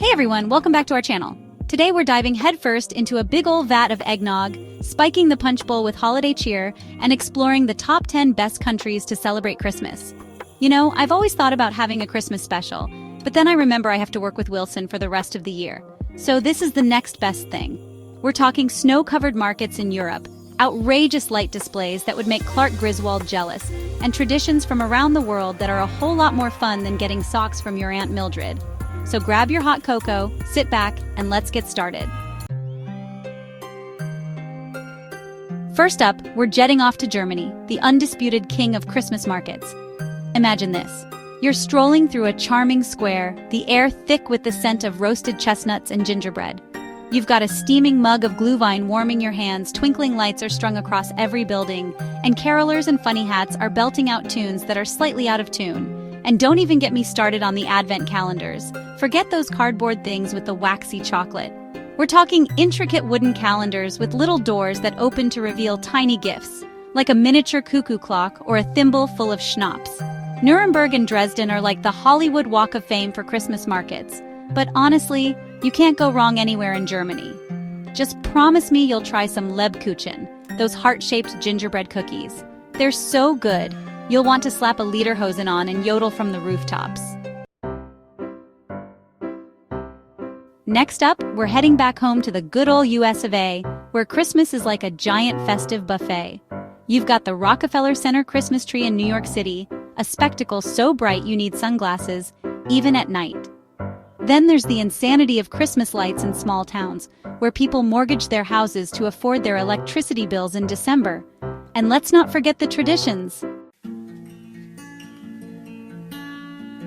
Hey everyone, welcome back to our channel. Today we're diving headfirst into a big ol' vat of eggnog, spiking the punch bowl with holiday cheer, and exploring the top 10 best countries to celebrate Christmas. You know, I've always thought about having a Christmas special, but then I remember I have to work with Wilson for the rest of the year. So this is the next best thing. We're talking snow-covered markets in Europe, outrageous light displays that would make Clark Griswold jealous, and traditions from around the world that are a whole lot more fun than getting socks from your Aunt Mildred. So grab your hot cocoa, sit back, and let's get started. First up, we're jetting off to Germany, the undisputed king of Christmas markets. Imagine this. You're strolling through a charming square, the air thick with the scent of roasted chestnuts and gingerbread. You've got a steaming mug of glühwein warming your hands, twinkling lights are strung across every building, and carolers and funny hats are belting out tunes that are slightly out of tune. And don't even get me started on the advent calendars. Forget those cardboard things with the waxy chocolate. We're talking intricate wooden calendars with little doors that open to reveal tiny gifts, like a miniature cuckoo clock or a thimble full of schnapps. Nuremberg and Dresden are like the Hollywood Walk of Fame for Christmas markets. But honestly, you can't go wrong anywhere in Germany. Just promise me you'll try some Lebkuchen, those heart-shaped gingerbread cookies. They're so good. You'll want to slap a lederhosen on and yodel from the rooftops. Next up, we're heading back home to the good old US of A, where Christmas is like a giant festive buffet. You've got the Rockefeller Center Christmas tree in New York City, a spectacle so bright you need sunglasses, even at night. Then there's the insanity of Christmas lights in small towns, where people mortgage their houses to afford their electricity bills in December. And let's not forget the traditions.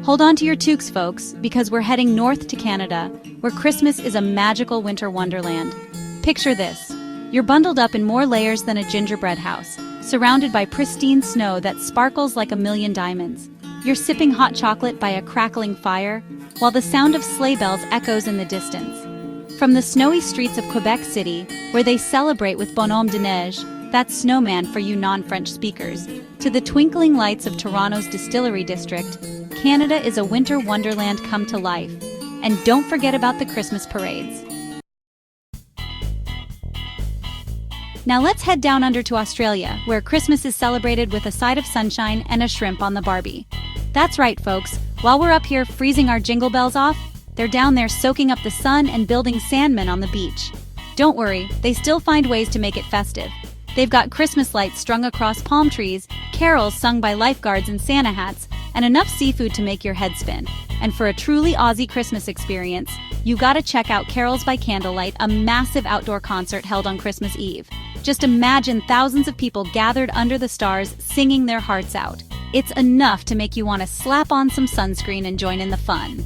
Hold on to your toques, folks, because we're heading north to Canada, where Christmas is a magical winter wonderland. Picture this. You're bundled up in more layers than a gingerbread house, surrounded by pristine snow that sparkles like a million diamonds. You're sipping hot chocolate by a crackling fire, while the sound of sleigh bells echoes in the distance. From the snowy streets of Quebec City, where they celebrate with bonhomme de neige, that's snowman for you non-French speakers, to the twinkling lights of Toronto's distillery district, Canada is a winter wonderland come to life. And don't forget about the Christmas parades. Now let's head down under to Australia, where Christmas is celebrated with a side of sunshine and a shrimp on the barbie. That's right, folks. While we're up here freezing our jingle bells off, they're down there soaking up the sun and building sandmen on the beach. Don't worry, they still find ways to make it festive. They've got Christmas lights strung across palm trees, carols sung by lifeguards in Santa hats, and enough seafood to make your head spin. And for a truly Aussie Christmas experience, you gotta check out Carols by Candlelight, a massive outdoor concert held on Christmas Eve. Just imagine thousands of people gathered under the stars singing their hearts out. It's enough to make you want to slap on some sunscreen and join in the fun.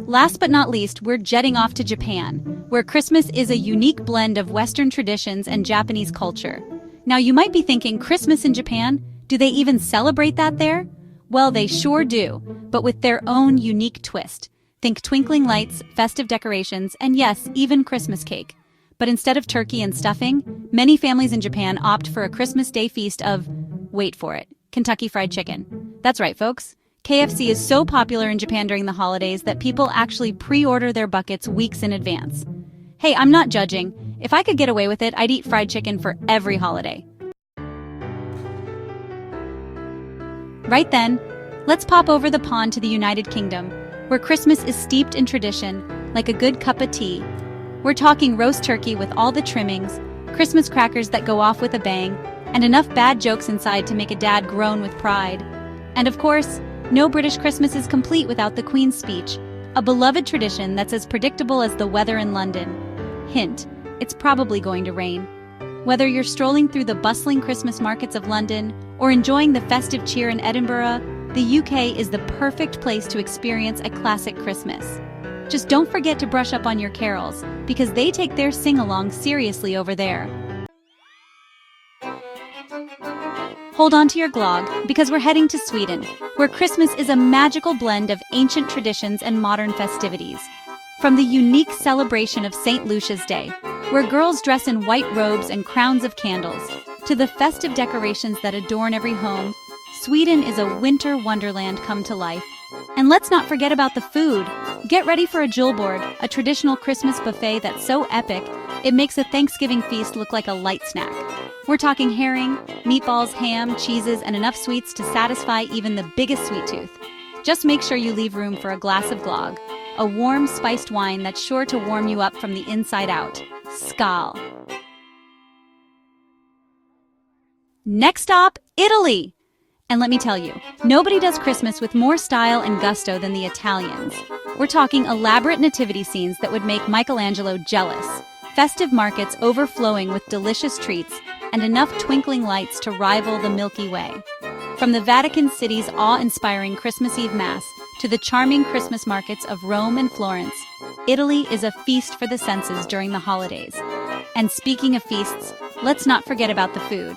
Last but not least, we're jetting off to Japan, where Christmas is a unique blend of Western traditions and Japanese culture. Now you might be thinking, Christmas in Japan? Do they even celebrate that there? Well, they sure do, but with their own unique twist. Think twinkling lights, festive decorations, and yes, even Christmas cake. But instead of turkey and stuffing, many families in Japan opt for a Christmas Day feast of, wait for it, Kentucky Fried Chicken. That's right, folks. KFC is so popular in Japan during the holidays that people actually pre-order their buckets weeks in advance. Hey, I'm not judging. If I could get away with it, I'd eat fried chicken for every holiday. Right then, let's pop over the pond to the United Kingdom, where Christmas is steeped in tradition, like a good cup of tea. We're talking roast turkey with all the trimmings, Christmas crackers that go off with a bang, and enough bad jokes inside to make a dad groan with pride. And of course, no British Christmas is complete without the Queen's speech, a beloved tradition that's as predictable as the weather in London. Hint, it's probably going to rain. Whether you're strolling through the bustling Christmas markets of London or enjoying the festive cheer in Edinburgh, the UK is the perfect place to experience a classic Christmas. Just don't forget to brush up on your carols, because they take their sing-along seriously over there. Hold on to your glögg, because we're heading to Sweden, where Christmas is a magical blend of ancient traditions and modern festivities. From the unique celebration of St. Lucia's Day, where girls dress in white robes and crowns of candles, to the festive decorations that adorn every home, Sweden is a winter wonderland come to life. And let's not forget about the food. Get ready for a jewel board, a traditional Christmas buffet that's so epic, it makes a Thanksgiving feast look like a light snack. We're talking herring, meatballs, ham, cheeses, and enough sweets to satisfy even the biggest sweet tooth. Just make sure you leave room for a glass of glögg, a warm, spiced wine that's sure to warm you up from the inside out. Skål! Next stop, Italy! And let me tell you, nobody does Christmas with more style and gusto than the Italians. We're talking elaborate nativity scenes that would make Michelangelo jealous, festive markets overflowing with delicious treats, and enough twinkling lights to rival the Milky Way. From the Vatican City's awe-inspiring Christmas Eve Mass to the charming Christmas markets of Rome and Florence, Italy is a feast for the senses during the holidays. And speaking of feasts, let's not forget about the food.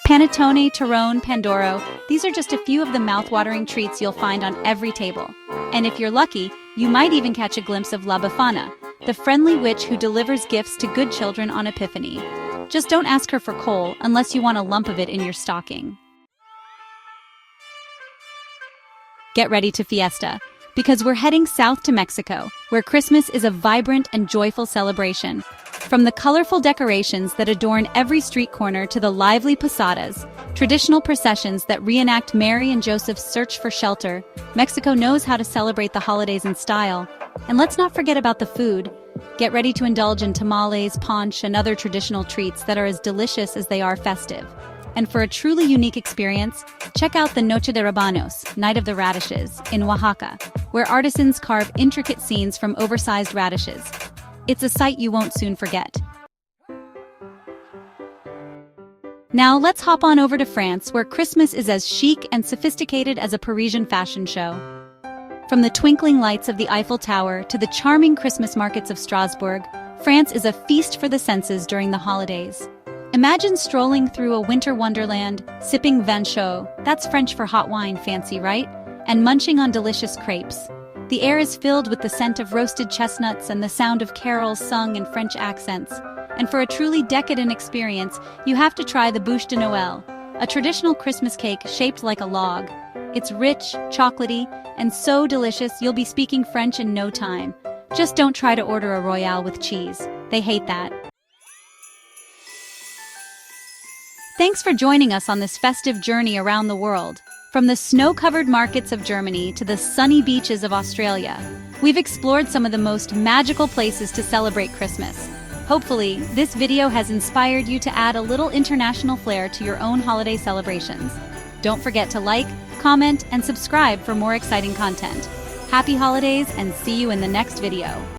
Panettone, Torrone, Pandoro, these are just a few of the mouth-watering treats you'll find on every table. And if you're lucky, you might even catch a glimpse of La Befana, the friendly witch who delivers gifts to good children on Epiphany. Just don't ask her for coal unless you want a lump of it in your stocking. Get ready to fiesta, because we're heading south to Mexico, where Christmas is a vibrant and joyful celebration. From the colorful decorations that adorn every street corner to the lively posadas, traditional processions that reenact Mary and Joseph's search for shelter, Mexico knows how to celebrate the holidays in style. And let's not forget about the food. Get ready to indulge in tamales, ponche, and other traditional treats that are as delicious as they are festive. And for a truly unique experience, check out the Noche de Rabanos, Night of the Radishes, in Oaxaca, where artisans carve intricate scenes from oversized radishes. It's a sight you won't soon forget. Now let's hop on over to France, where Christmas is as chic and sophisticated as a Parisian fashion show. From the twinkling lights of the Eiffel Tower to the charming Christmas markets of Strasbourg, France is a feast for the senses during the holidays. Imagine strolling through a winter wonderland, sipping vin chaud, that's French for hot wine, fancy, right? And munching on delicious crepes. The air is filled with the scent of roasted chestnuts and the sound of carols sung in French accents. And for a truly decadent experience, you have to try the bûche de Noël, a traditional Christmas cake shaped like a log. It's rich, chocolatey, and so delicious you'll be speaking French in no time. Just don't try to order a royale with cheese. They hate that. Thanks for joining us on this festive journey around the world. From the snow-covered markets of Germany to the sunny beaches of Australia, we've explored some of the most magical places to celebrate Christmas. Hopefully, this video has inspired you to add a little international flair to your own holiday celebrations. Don't forget to like, comment, and subscribe for more exciting content. Happy holidays, and see you in the next video.